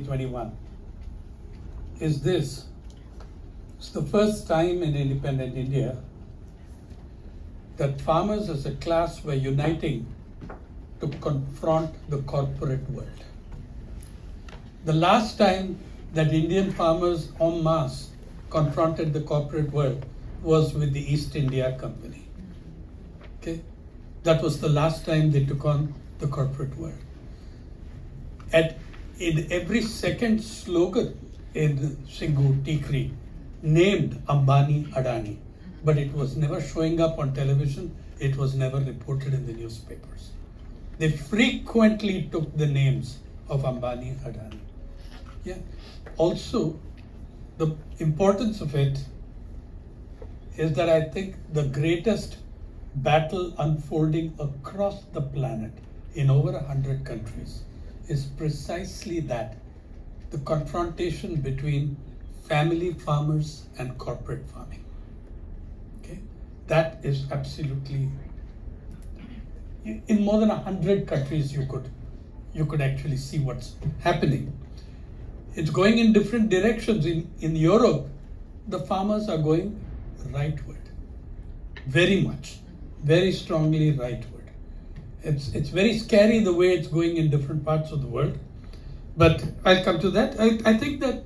2021 is this. It's the first time in independent India that farmers as a class were uniting to confront the corporate world. The last time that Indian farmers en masse confronted the corporate world was with the East India Company. Okay? That was the last time they took on the corporate world. In every second slogan in Singhu Tikri named Ambani Adani, but it was never showing up on television, it was never reported in the newspapers. They frequently took the names of Ambani Adani. Yeah. Also, the importance of it is that I think the greatest battle unfolding across the planet in over 100 countries is precisely that, the confrontation between family farmers and corporate farming. Okay? That is absolutely, in more than 100 countries you could actually see what's happening. It's going in different directions. In Europe, the farmers are going rightward, very much, very strongly rightward. It's very scary the way it's going in different parts of the world, but I'll come to that. I think that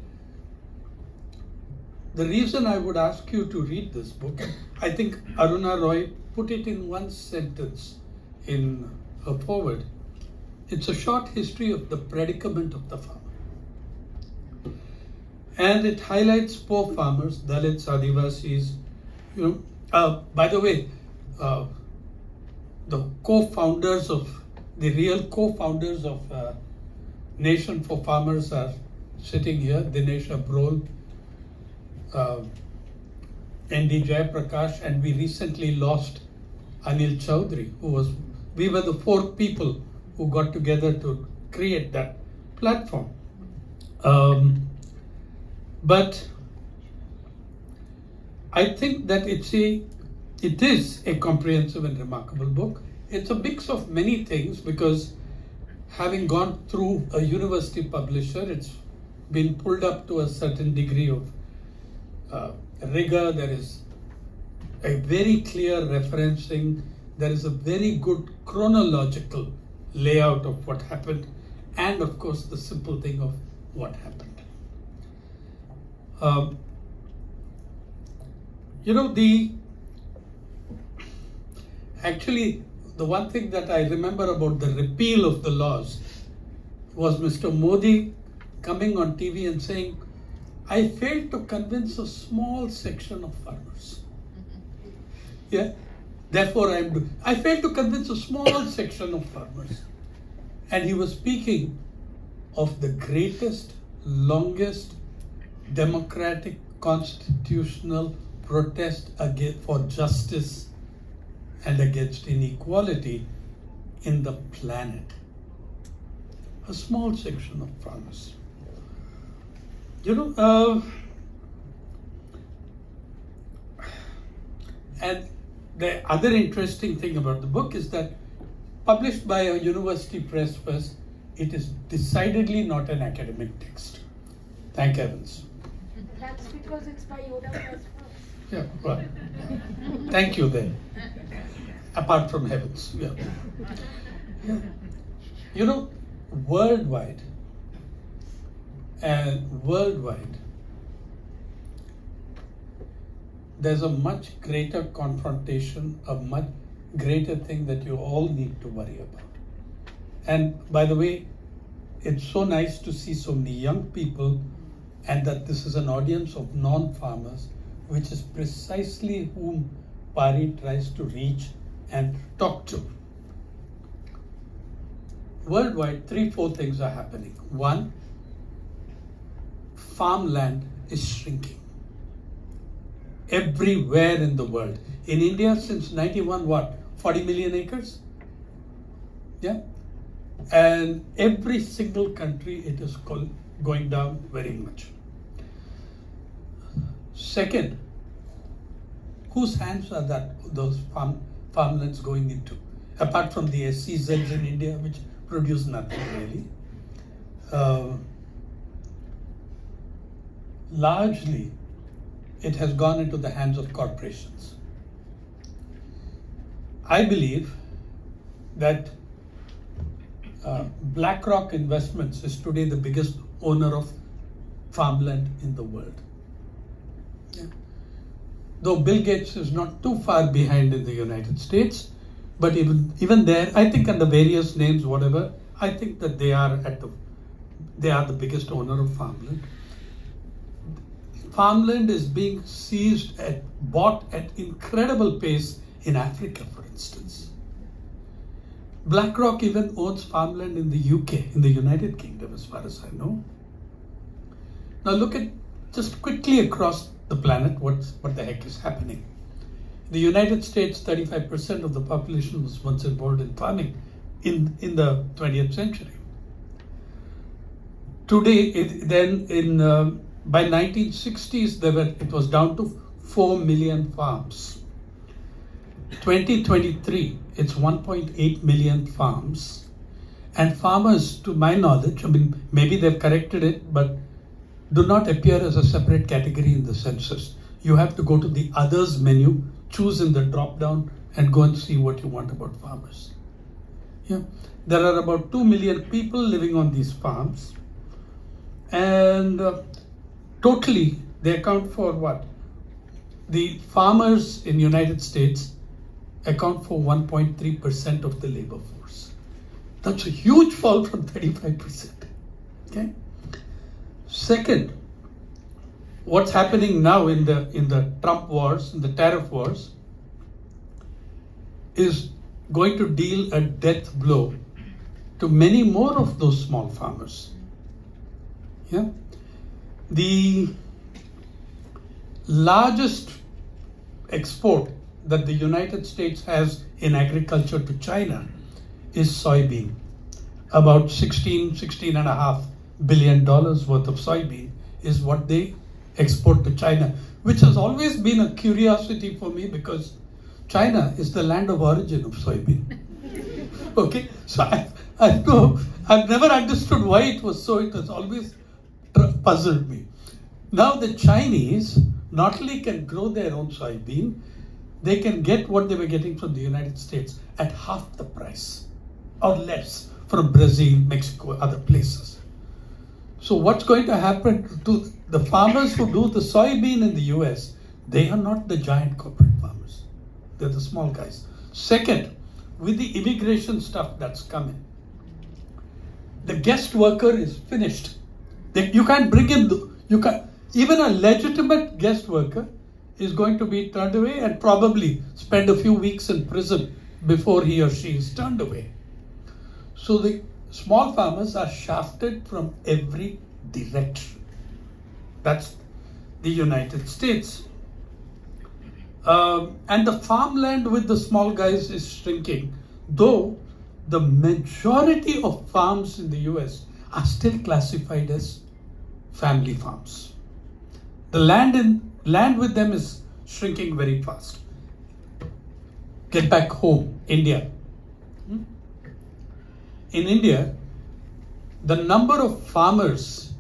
the reason I would ask you to read this book, I think Aruna Roy put it in one sentence in her foreword. It's a short history of the predicament of the farmer. And it highlights poor farmers, Dalits, Adivasis. By the way, the co-founders of, the real co-founders of Nation for Farmers are sitting here, Dinesh Abrol, N.D. Jayaprakash, and we recently lost Anil Chaudhary, we were the 4 people who got together to create that platform. But I think that it is a comprehensive and remarkable book. It's a mix of many things because having gone through a university publisher, it's been pulled up to a certain degree of rigor. There is a very clear referencing. There is a very good chronological layout of what happened, and of course the simple thing of what happened. Actually, the one thing that I remember about the repeal of the laws was Mr. Modi coming on TV and saying, I failed to convince a small section of farmers. Yeah, therefore I failed to convince a small section of farmers. And he was speaking of the greatest, longest democratic constitutional protest for justice and against inequality in the planet. A small section of farmers. And the other interesting thing about the book is that published by a university press first, it is decidedly not an academic text. Thank heavens. That's because it's by Yoda Press first. Yeah, well, thank you then. Apart from heavens, yeah. Worldwide, there's a much greater confrontation, a much greater thing that you all need to worry about. And by the way, it's so nice to see so many young people, and that this is an audience of non-farmers, which is precisely whom Pari tries to reach and talk to. Worldwide, 3-4 things are happening. One, farmland is shrinking. Everywhere in the world. In India, since 91, 40 million acres? Yeah? And every single country, it is going down very much. Second, whose hands are those farmlands going into? Apart from the SCZs in India, which produce nothing really. largely it has gone into the hands of corporations. I believe that BlackRock Investments is today the biggest owner of farmland in the world. Yeah. Though Bill Gates is not too far behind in the United States, but even there, I think under various names, whatever, I think that they are the biggest owner of farmland. Farmland is being bought at incredible pace in Africa, for instance. BlackRock even owns farmland in the UK, in the United Kingdom, as far as I know. Now look at just quickly across the planet what the heck is happening. In the United States, 35% of the population was once involved in farming in the 20th century. Today, by 1960s, it was down to 4 million farms. 2023, it's 1.8 million farms. And farmers, to my knowledge, I mean, maybe they've corrected it, but do not appear as a separate category in the census. You have to go to the others menu, choose in the drop down, and go and see what you want about farmers. Yeah. There are about 2 million people living on these farms. And totally, they account for what? The farmers in the United States account for 1.3% of the labor force. That's a huge fall from 35%. Okay. Second, what's happening now in the Trump wars, in the tariff wars, is going to deal a death blow to many more of those small farmers. Yeah. The largest export that the United States has in agriculture to China is soybean. About $16.5 billion worth of soybean is what they export to China, which has always been a curiosity for me because China is the land of origin of soybean. Okay, so I've never understood why it was so. It has always puzzled me. Now the Chinese not only can grow their own soybean, they can get what they were getting from the United States at half the price or less from Brazil, Mexico, other places. So what's going to happen to the farmers who do the soybean in the US? They are not the giant corporate farmers. They're the small guys. Second, with the immigration stuff that's coming, the guest worker is finished. You can't bring in, even a legitimate guest worker is going to be turned away and probably spend a few weeks in prison before he or she is turned away. So the small farmers are shafted from every direction. That's the United States. And the farmland with the small guys is shrinking, though the majority of farms in the US are still classified as family farms. The land with them is shrinking very fast. Get back home, India. In India, the number of farmers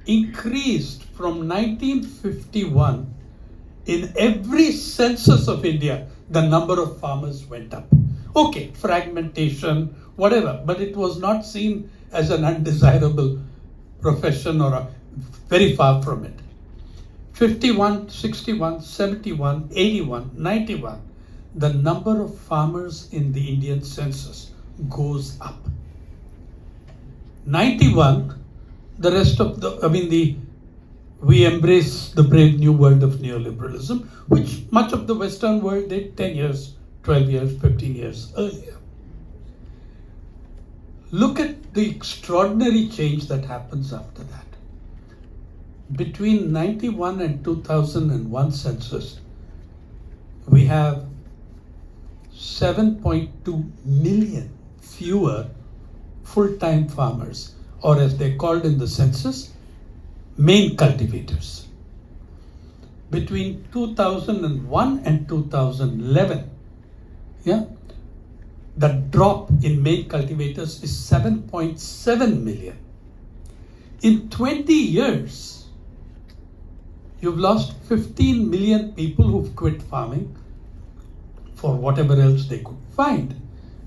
increased from 1951. In every census of India, the number of farmers went up. Okay, fragmentation, whatever, but it was not seen as an undesirable profession or very far from it. 51, 61, 71, 81, 91, the number of farmers in the Indian census goes up. 91, the rest of we embrace the brave new world of neoliberalism, which much of the Western world did 10 years, 12 years, 15 years earlier. Look at the extraordinary change that happens after that. Between 91 and 2001 census, we have 7.2 million fewer full-time farmers, or as they're called in the census, main cultivators. Between 2001 and 2011, the drop in main cultivators is 7.7 million. In 20 years, You've lost 15 million people who've quit farming for whatever else they could find,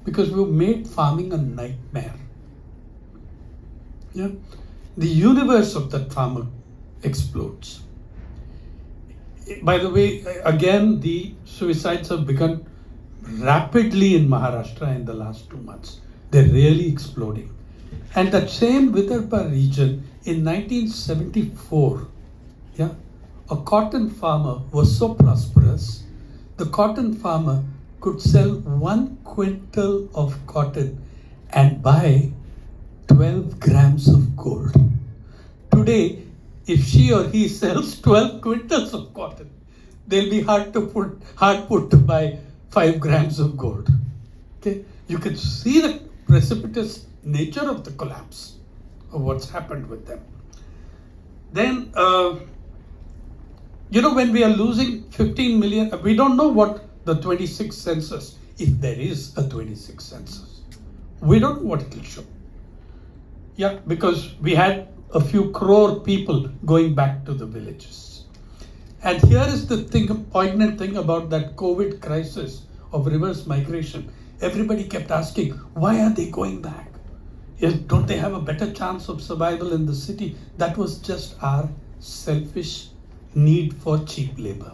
because we've made farming a nightmare. Yeah, the universe of that farmer explodes. By the way, again, the suicides have begun rapidly in Maharashtra in the last 2 months. They're really exploding. And that same Vidarbha region in 1974, yeah, a cotton farmer was so prosperous, the cotton farmer could sell 1 quintal of cotton and buy 12 grams of gold. Today, if she or he sells 12 quintals of cotton, they'll be hard put to buy 5 grams of gold. Okay, you can see the precipitous nature of the collapse of what's happened with them. Then, when we are losing 15 million, we don't know what the 26th census, if there is a 26th census, we don't know what it will show. Yeah, because we had a few crore people going back to the villages. And here is the poignant thing about that COVID crisis of reverse migration. Everybody kept asking, why are they going back? Don't they have a better chance of survival in the city? That was just our selfish need for cheap labor.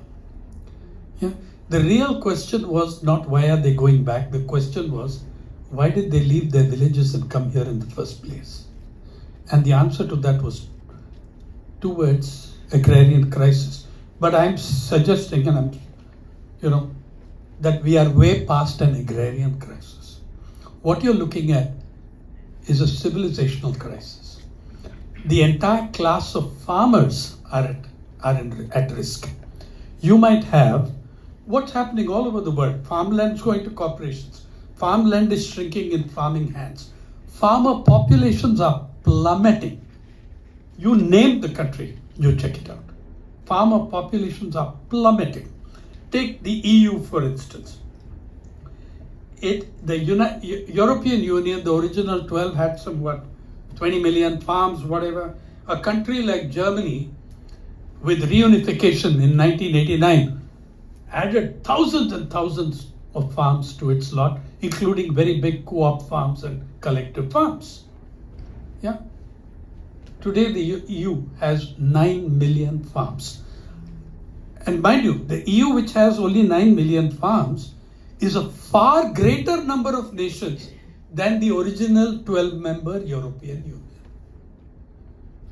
Yeah? The real question was not why are they going back? The question was, why did they leave their villages and come here in the first place? And the answer to that was 2 words, agrarian crisis. But I'm suggesting, that we are way past an agrarian crisis. What you're looking at is a civilizational crisis. The entire class of farmers are at risk. You might have what's happening all over the world. Farmland is going to corporations. Farmland is shrinking in farming hands. Farmer populations are plummeting. You name the country, you check it out. Farmer populations are plummeting. Take the EU, for instance. The European Union, the original 12 had 20 million farms, whatever. A country like Germany, with reunification in 1989, added thousands and thousands of farms to its lot, including very big co-op farms and collective farms. Yeah. Today, the EU has 9 million farms. And mind you, the EU, which has only 9 million farms, is a far greater number of nations than the original 12-member European Union.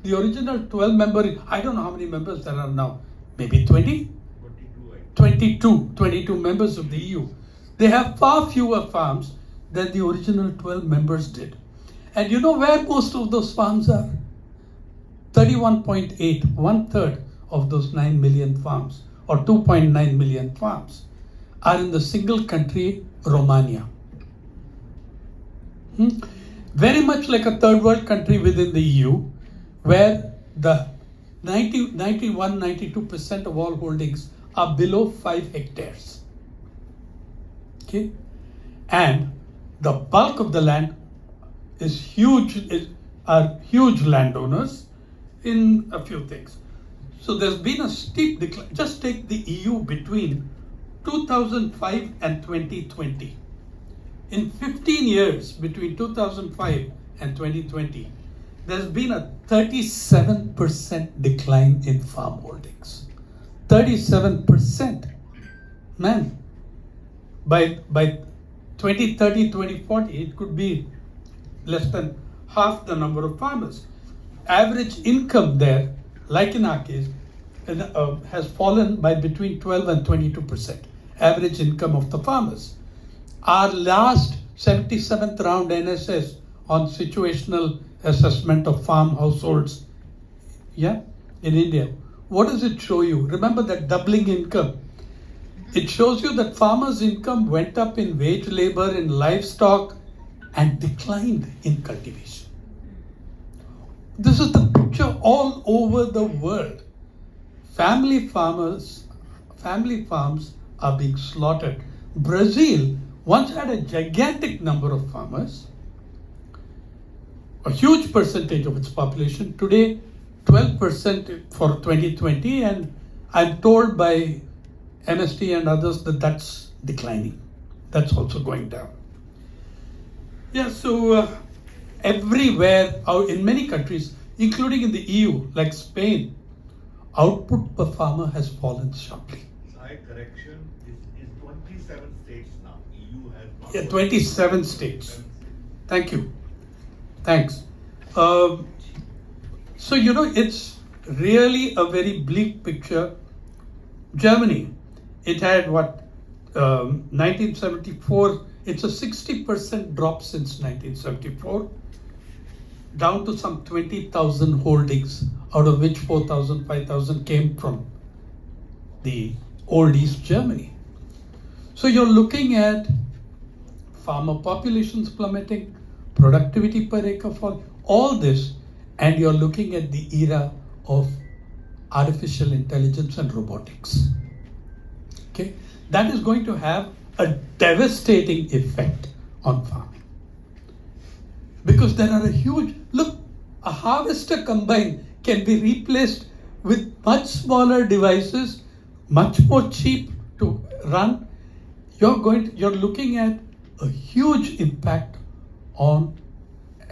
The original 12-member, I don't know how many members there are now, maybe 20? 22 members of the EU. They have far fewer farms than the original 12 members did. And you know where most of those farms are? 31.8, 1/3 of those 9 million farms, or 2.9 million farms, are in the single country, Romania. Very much like a third world country within the EU, where the 92% of all holdings are below 5 hectares. Okay? And the bulk of the land is are huge landowners in a few things. So there's been a steep decline. Just take the EU between 2005 and 2020. In 15 years, between 2005 and 2020, there's been a 37% decline in farm holdings. 37%. Man, by 2030, 2040, it could be less than half the number of farmers. Average income there, like in our case, has fallen by between 12 and 22%. Average income of the farmers. Our last 77th round NSS on situational assessment of farm households, in India, what does it show you? Remember that doubling income. It shows you that farmers' income went up in wage labor, in livestock, and declined in cultivation. This is the picture all over the world. Family farms are being slaughtered. Brazil once had a gigantic number of farmers, a huge percentage of its population. Today, 12% for 2020, and I'm told by MST and others that that's declining. That's also going down. Yeah, so everywhere, in many countries, including in the EU, like Spain, output per farmer has fallen sharply. Slight correction, is 27 states now. EU has... Yeah, 27 states. Thank you. Thanks. So, you know, it's really a very bleak picture. Germany, it had what, 1974, it's a 60% drop since 1974, down to some 20,000 holdings, out of which 4,000, 5,000 came from the old East Germany. So you're looking at farmer populations plummeting, productivity per acre fall, all this, and you're looking at the era of artificial intelligence and robotics. Okay, that is going to have a devastating effect on farming. Because there are a huge, look, a harvester combine can be replaced with much smaller devices, much more cheap to run. You're looking at a huge impact on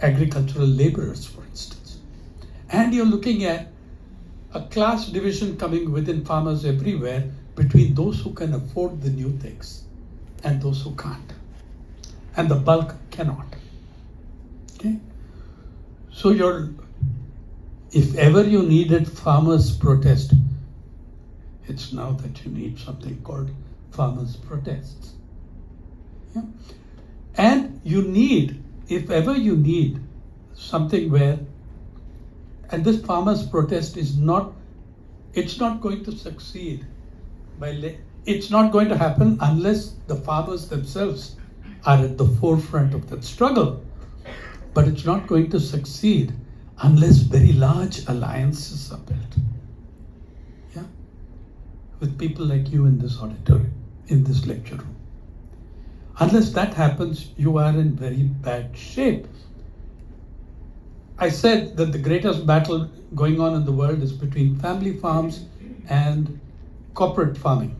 agricultural laborers, for instance. And you're looking at a class division coming within farmers everywhere between those who can afford the new things and those who can't. And the bulk cannot. Okay? So if ever you needed farmers' protest, it's now that you need something called farmers' protests. Yeah? And you need, if ever you need something where, and this farmers' protest is not, it's not going to succeed it's not going to happen unless the farmers themselves are at the forefront of that struggle. But it's not going to succeed unless very large alliances are built. Yeah? With people like you in this auditorium, in this lecture room. Unless that happens, you are in very bad shape. I said that the greatest battle going on in the world is between family farms and corporate farming.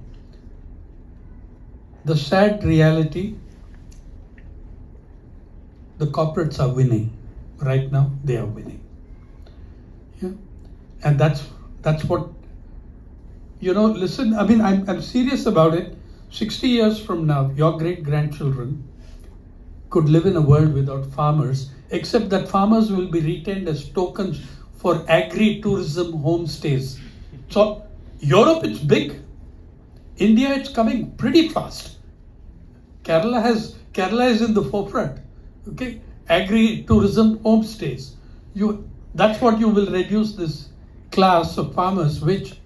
The sad reality, the corporates are winning. Right now, they are winning. Yeah? And that's what, you know, listen, I mean, I'm serious about it. 60 years from now, your great-grandchildren could live in a world without farmers, except that farmers will be retained as tokens for agri-tourism homestays. So, Europe, it's big. India, it's coming pretty fast. Kerala is in the forefront. Okay, agri-tourism homestays. That's what you will reduce this class of farmers, which,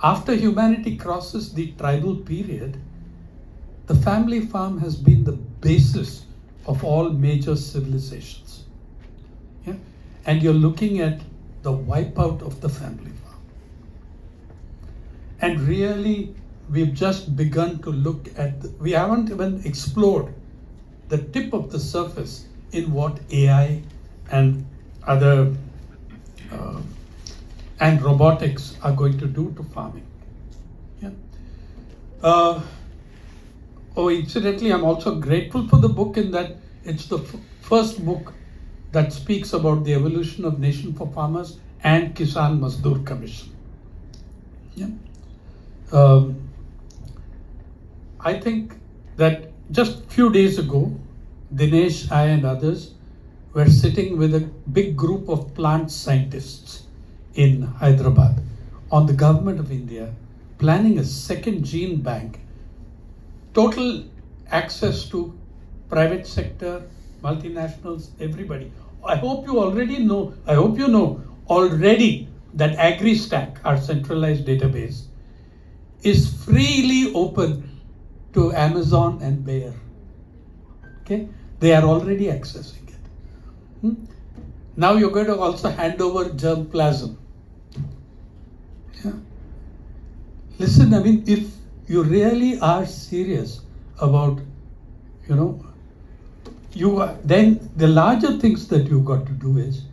after humanity crosses the tribal period, the family farm has been the basis of all major civilizations. Yeah? And you're looking at the wipeout of the family farm. And really, we've just begun to look at, we haven't even explored the tip of the surface in what AI and other and robotics are going to do to farming. Yeah. Incidentally, I'm also grateful for the book in that it's the first book that speaks about the evolution of Nation for Farmers and Kisan Mazdoor Commission. Yeah. I think that just a few days ago, Dinesh, I and others were sitting with a big group of plant scientists in Hyderabad on the government of India planning a second gene bank, total access to private sector, multinationals, everybody. I hope you know already that AgriStack, our centralized database, is freely open to Amazon and Bayer. Okay, they are already accessing it. Now you're going to also hand over germplasm. Yeah. Listen, I mean, if you really are serious about, then the larger things that you've got to do is,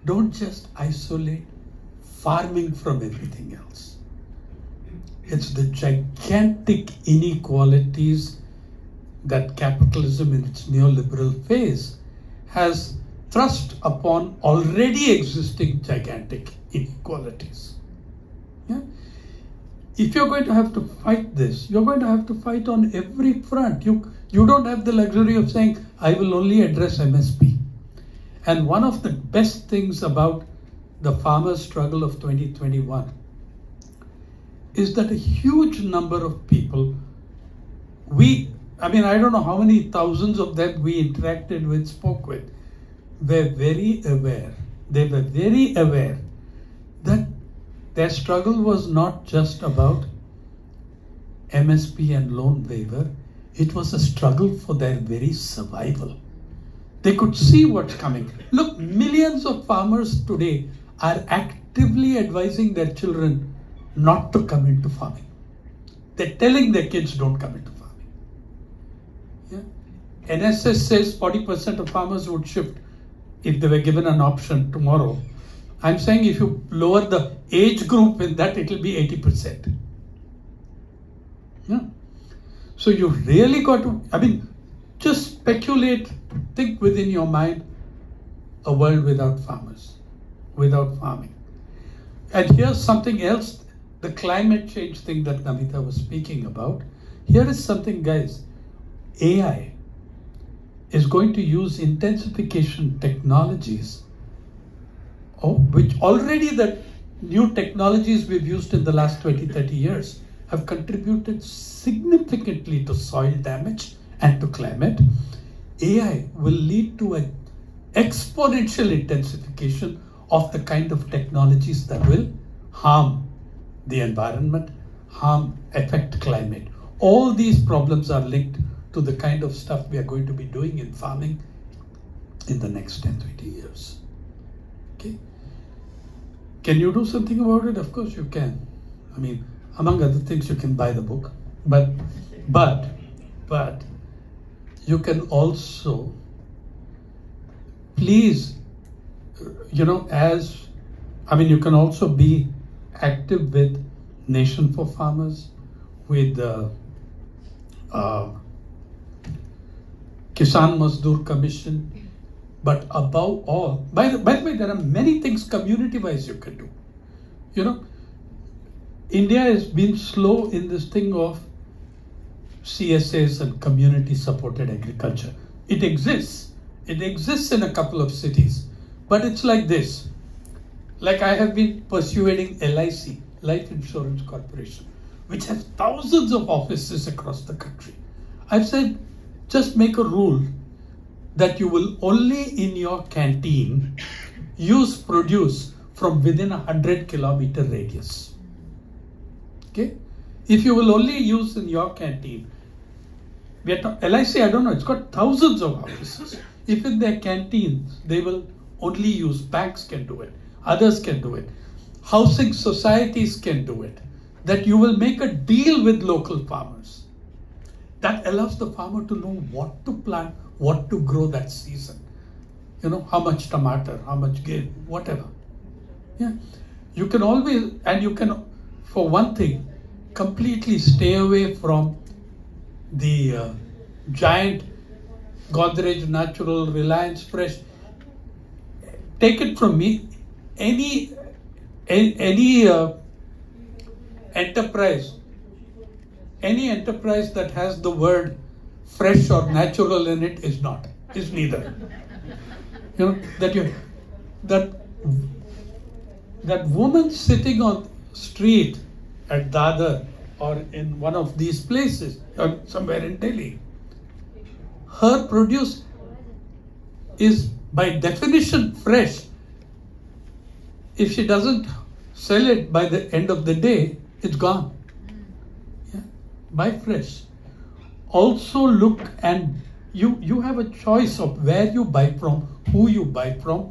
don't just isolate farming from everything else. It's the gigantic inequalities that capitalism in its neoliberal phase has thrust upon already existing gigantic inequalities. Yeah? If you're going to have to fight this, you're going to have to fight on every front. You don't have the luxury of saying, I will only address MSP. And one of the best things about the farmers' struggle of 2021 is that a huge number of people, I don't know how many thousands of them we interacted with, spoke with, were very aware. They were very aware that their struggle was not just about MSP and loan waiver. It was a struggle for their very survival. They could see what's coming. Look, millions of farmers today are actively advising their children not to come into farming. They're telling their kids don't come into farming. Yeah? NSS says 40% of farmers would shift if they were given an option tomorrow. I'm saying if you lower the age group in that, it will be 80%. Yeah. So you really got to, just speculate, think within your mind a world without farmers, without farming. And here's something else, the climate change thing that Namita was speaking about. Here is something, guys, AI is going to use intensification technologies, which already the new technologies we've used in the last 20-30 years have contributed significantly to soil damage and to climate. AI will lead to an exponential intensification of the kind of technologies that will harm the environment, affect climate. All these problems are linked to the kind of stuff we are going to be doing in farming in the next 10-20 years. Okay? Can you do something about it? Of course you can. Among other things, you can buy the book, but you can also, please, you can also be active with Nation for Farmers, with Kisan Mazdoor Commission, but above all, by the way, there are many things community-wise you can do. India has been slow in this thing of CSAs and community-supported agriculture. It exists. It exists in a couple of cities, but it's like this. Like I have been persuading LIC, Life Insurance Corporation, which has thousands of offices across the country. I've said, just make a rule that you will only in your canteen use produce from within 100-kilometer radius. Okay? If you will only use in your canteen, LIC, I don't know, it's got thousands of offices. If in their canteens, they will only use, banks can do it, others can do it, housing societies can do it, that you will make a deal with local farmers. That allows the farmer to know what to plant, what to grow that season. How much tomato, how much game, whatever. Yeah. You can always, and you can, for one thing, completely stay away from the giant Godrej Natural, Reliance Fresh. Take it from me, any enterprise that has the word fresh or natural in it is neither. That woman sitting on street at Dadar or in one of these places or somewhere in Delhi, her produce is by definition fresh. If she doesn't sell it by the end of the day, it's gone. Yeah? Buy fresh. Also look, and you have a choice of where you buy from, who you buy from.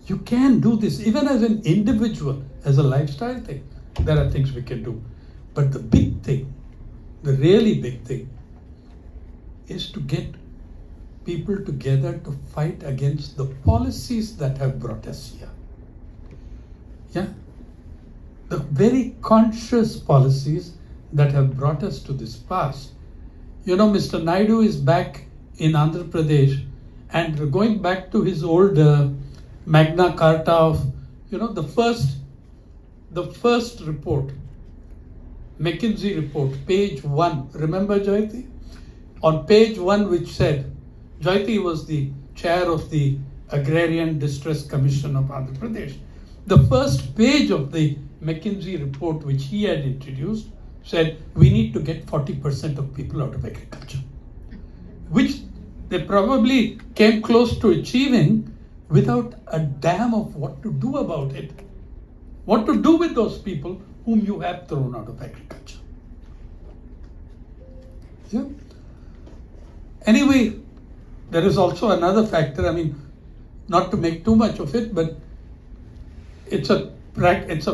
You can do this even as an individual, as a lifestyle thing. There are things we can do. But the big thing, the really big thing, is to get people together to fight against the policies that have brought us here. Yeah? the very conscious policies that have brought us to this pass. You know, Mr. Naidu is back in Andhra Pradesh and going back to his old Magna Carta of, you know, the first report, McKinsey report, page 1. Remember, Jayati? On page 1, which said, Jayati was the chair of the Agrarian Distress Commission of Andhra Pradesh. The first page of the McKinsey report, which he had introduced, said we need to get 40% of people out of agriculture, which they probably came close to achieving without a damn of what to do about it. What to do with those people whom you have thrown out of agriculture. Yeah. Anyway, there is also another factor. I mean, not to make too much of it, but it's a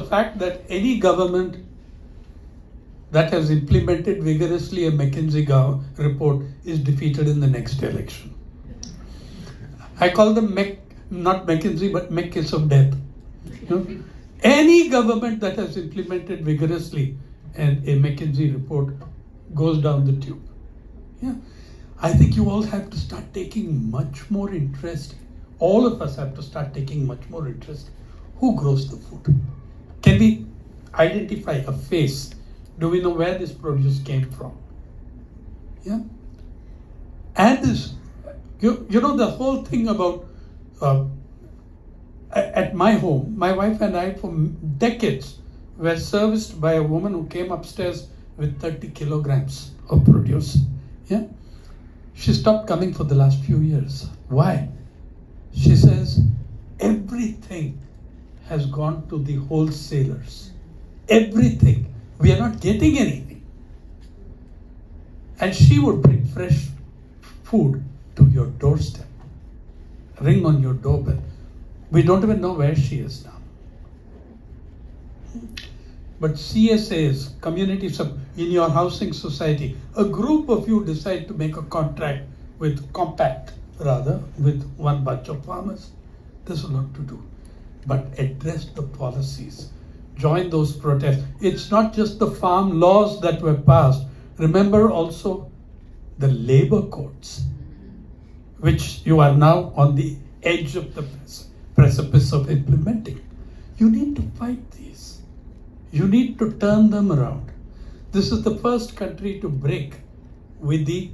fact that any government that has implemented vigorously a McKinsey report is defeated in the next election. I call them not McKinsey, but kiss of death. You know? Any government that has implemented vigorously a McKinsey report goes down the tube. Yeah. I think you all have to start taking much more interest. All of us have to start taking much more interest. Who grows the food? Can we identify a face? Do we know where this produce came from? Yeah. And this, you know, the whole thing about at my home, my wife and I for decades were serviced by a woman who came upstairs with 30 kilograms of produce. Yeah. She stopped coming for the last few years. Why? She says everything has gone to the wholesalers. Everything. We are not getting anything. And she would bring fresh food to your doorstep. Ring on your doorbell. We don't even know where she is now. But CSAs, communities in your housing society, a group of you decide to make a contract with one bunch of farmers. There's a lot to do. But address the policies. Join those protests. It's not just the farm laws that were passed. Remember also the labor codes, which you are now on the edge of the precipice of implementing. You need to fight these. You need to turn them around. This is the first country to break with the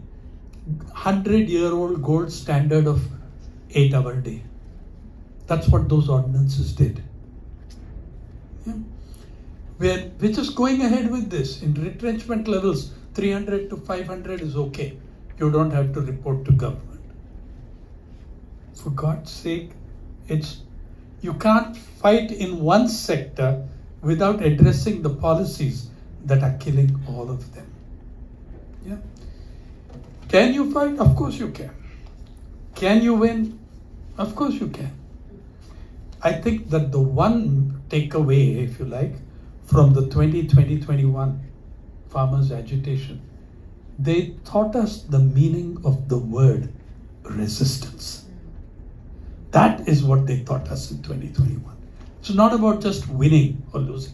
100-year-old gold standard of 8-hour day. That's what those ordinances did. Yeah. We're just going ahead with this. In retrenchment levels, 300 to 500 is okay. You don't have to report to government. For God's sake, you can't fight in one sector without addressing the policies that are killing all of them. Yeah. Can you fight? Of course you can. Can you win? Of course you can. I think that the one takeaway, if you like, from the 2020-21 farmers' agitation, they taught us the meaning of the word resistance. That is what they taught us in 2021. It's not about just winning or losing.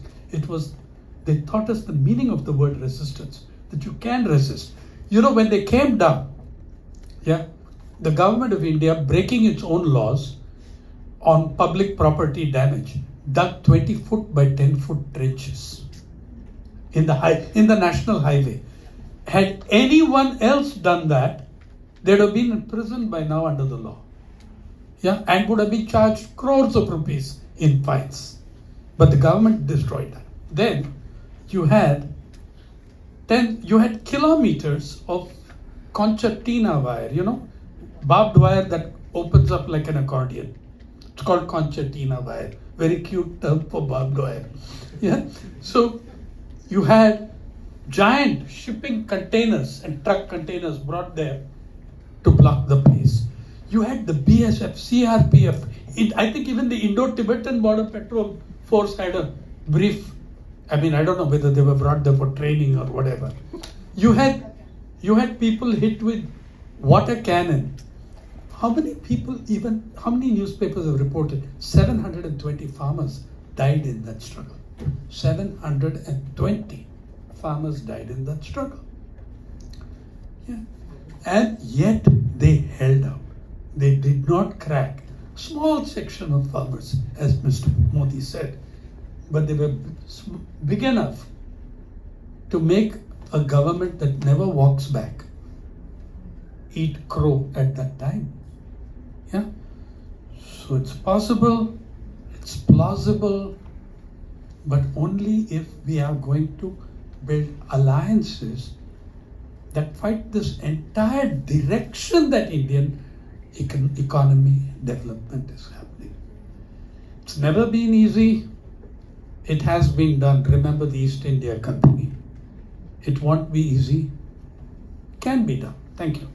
They taught us the meaning of the word resistance, that you can resist. You know, when they came down, yeah, the government of India, breaking its own laws on public property damage, dug 20-foot by 10-foot trenches in the national highway. Had anyone else done that, they'd have been in prison by now under the law. Yeah, and would have been charged crores of rupees in fines. But the government destroyed that. Then you had kilometers of concertina wire, you know, barbed wire that opens up like an accordion. It's called concertina wire. Very cute term for barbed wire. Yeah. So you had giant shipping containers and truck containers brought there to block the place. You had the BSF, CRPF. I think even the Indo-Tibetan Border Patrol Force had a brief. I mean, I don't know whether they were brought there for training or whatever. You had people hit with water cannon. How many newspapers have reported 720 farmers died in that struggle? 720 farmers died in that struggle. Yeah. And yet they held out. They did not crack. Small section of farmers, as Mr. Modi said, but they were big enough to make a government that never walks back eat crow at that time. Yeah. So it's possible, it's plausible, but only if we are going to build alliances that fight this entire direction that Indian economy development is happening. It's never been easy. It has been done. Remember the East India Company. It won't be easy. Can be done. Thank you.